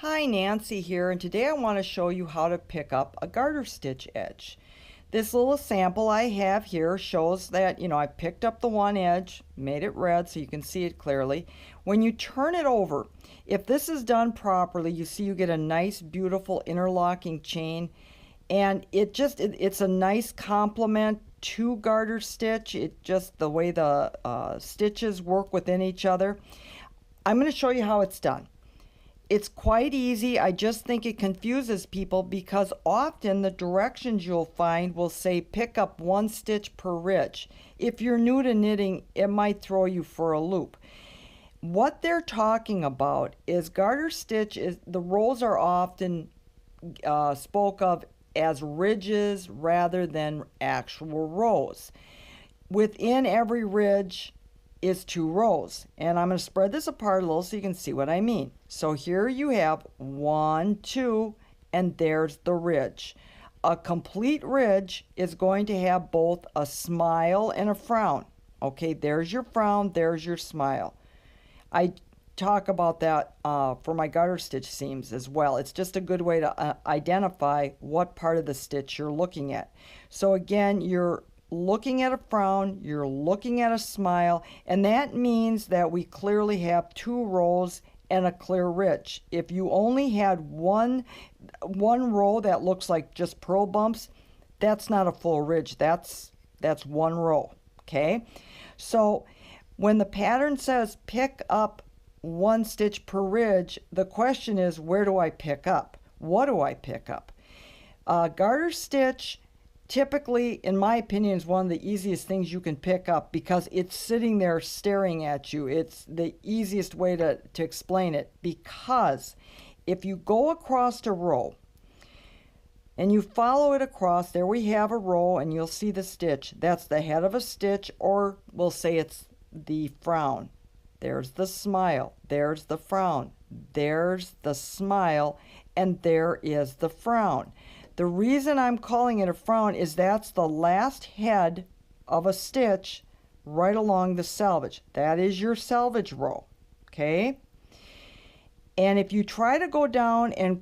Hi, Nancy here, and today I want to show you how to pick up a garter stitch edge. This little sample I have here shows that, I picked up the one edge, made it red so you can see it clearly. When you turn it over, if this is done properly, you see you get a nice, beautiful interlocking chain, and it's a nice complement to garter stitch. It just the way the stitches work within each other. I'm going to show you how it's done. It's quite easy. I just think it confuses people because often the directions you'll find will say pick up 1 stitch per ridge. If you're new to knitting, it might throw you for a loop. What they're talking about is garter stitch is the rows are often spoke of as ridges rather than actual rows. Within every ridge is 2 rows, and I'm going to spread this apart a little so you can see what I mean. So here you have 1, 2, and there's the ridge. A complete ridge is going to have both a smile and a frown. Okay, there's your frown, there's your smile. I talk about that for my garter stitch seams as well. It's just a good way to identify what part of the stitch you're looking at. So again, you're looking at a frown, you're looking at a smile, and that means that we clearly have 2 rows and a clear ridge. If you only had one row that looks like just purl bumps, that's not a full ridge. That's 1 row. Okay, so when the pattern says pick up 1 stitch per ridge, the question is, where do I pick up? What do I pick up? Garter stitch typically, in my opinion, is one of the easiest things you can pick up because it's sitting there staring at you. It's the easiest way to explain it, because if you go across a row and you follow it across, there we have a row and you'll see the stitch. That's the head of a stitch, or we'll say it's the frown. There's the smile, there's the frown, there's the smile, and there is the frown. The reason I'm calling it a frown is that's the last head of a stitch right along the selvage. That is your selvage row, okay? And if you try to go down and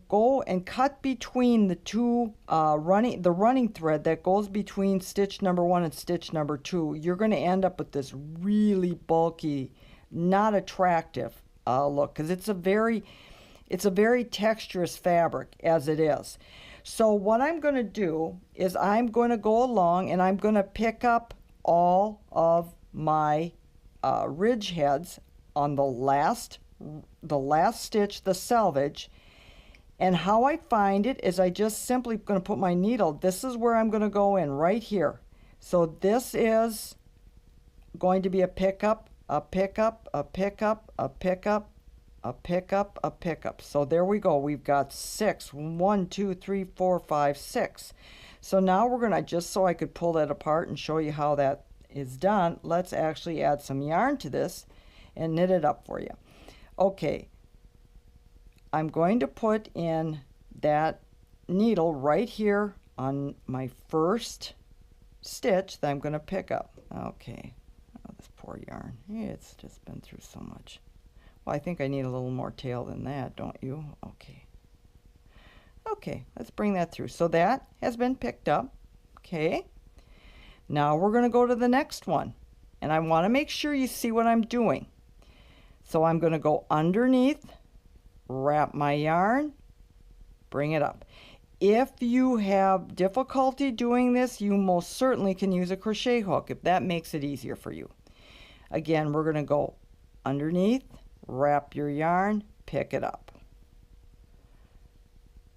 cut between the two running thread that goes between stitch number 1 and stitch number 2, you're going to end up with this really bulky, not attractive look, because it's a very texturous fabric as it is. So what I'm going to do is I'm going to go along and I'm going to pick up all of my ridge heads on the last stitch, the selvage. And how I find it is I just simply going to put my needle. This is where I'm going to go in, right here. So this is going to be a pickup, a pickup, a pickup, a pickup, a pickup, a pickup. So there we go. We've got 6. 1, 2, 3, 4, 5, 6. So now we're going to, just so I could pull that apart and show you how that is done, let's actually add some yarn to this and knit it up for you. Okay, I'm going to put in that needle right here on my first stitch that I'm going to pick up. Okay, oh, this poor yarn. It's just been through so much. Well, I think I need a little more tail than that, don't you? Okay. Okay, let's bring that through. So that has been picked up. Okay. Now we're going to go to the next one. And I want to make sure you see what I'm doing. So I'm going to go underneath, wrap my yarn, bring it up. If you have difficulty doing this, you most certainly can use a crochet hook if that makes it easier for you. Again, we're going to go underneath, wrap your yarn, pick it up.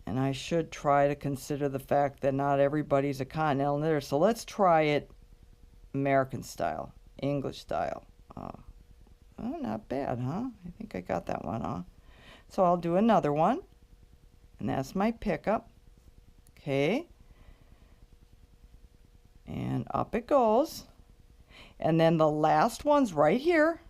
And I should try to consider the fact that not everybody's a continental knitter. So let's try it American style, English style. Oh, not bad, huh? I think I got that one off. So I'll do another one. And that's my pickup. Okay. And up it goes. And then the last one's right here.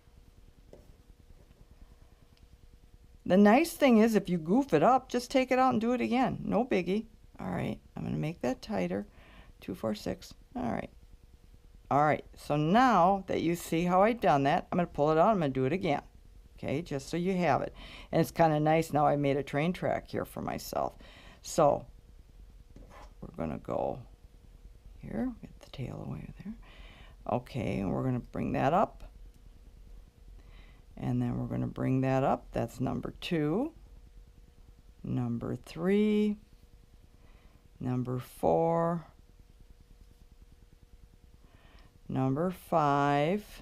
The nice thing is if you goof it up, just take it out and do it again. No biggie. All right, I'm going to make that tighter. 2, 4, 6. All right. All right, so now that you see how I've done that, I'm going to pull it out. I'm going to do it again. Okay, just so you have it. And it's kind of nice now I made a train track here for myself. So we're going to go here, get the tail away there. Okay, and we're going to bring that up. And then we're going to bring that up. That's number 2, number 3, number 4, number 5,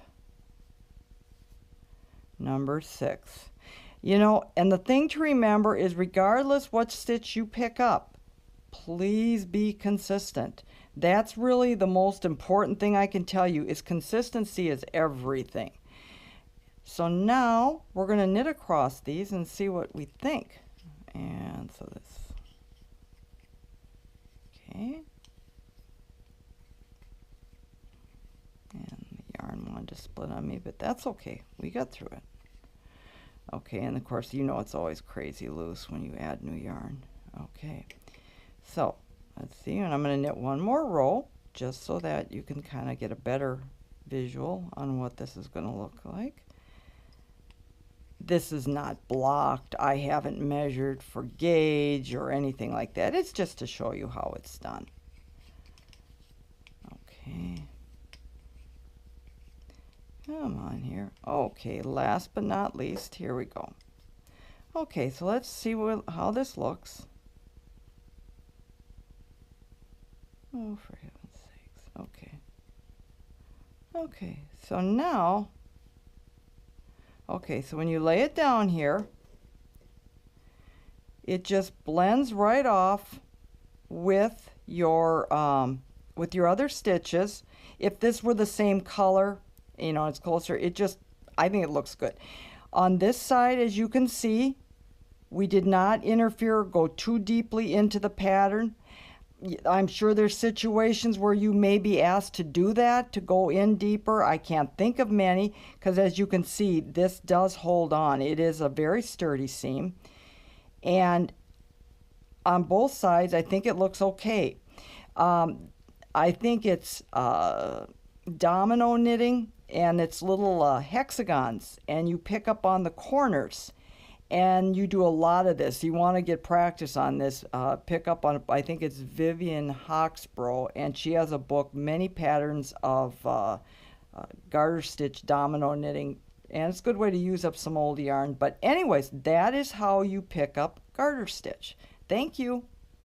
number 6. You know, and the thing to remember is regardless what stitch you pick up, please be consistent. That's really the most important thing I can tell you, is consistency is everything. So now we're going to knit across these and see what we think. And so this, okay. And the yarn wanted to split on me, but that's okay. We got through it. Okay, and of course, you know it's always crazy loose when you add new yarn. Okay, so let's see, and I'm going to knit one more row just so that you can kind of get a better visual on what this is going to look like. This is not blocked. I haven't measured for gauge or anything like that. It's just to show you how it's done. Okay. Come on here. Okay, last but not least, here we go. Okay, so let's see how this looks. Oh, for heaven's sakes. Okay. Okay, so now, okay, so when you lay it down here, it just blends right off with your other stitches. If this were the same color, you know, it's closer, it just, I think it looks good. On this side, as you can see, we did not interfere or go too deeply into the pattern. I'm sure there's situations where you may be asked to do that, to go in deeper. I can't think of many, because as you can see, this does hold on. It is a very sturdy seam. And on both sides, I think it looks okay. I think it's domino knitting, and it's little hexagons, and you pick up on the corners, and you do a lot of this. You want to get practice on this. Pick up on, I think it's Vivian Hawksborough, and she has a book, many patterns of garter stitch domino knitting, and it's a good way to use up some old yarn. But anyways, that is how you pick up garter stitch. Thank you.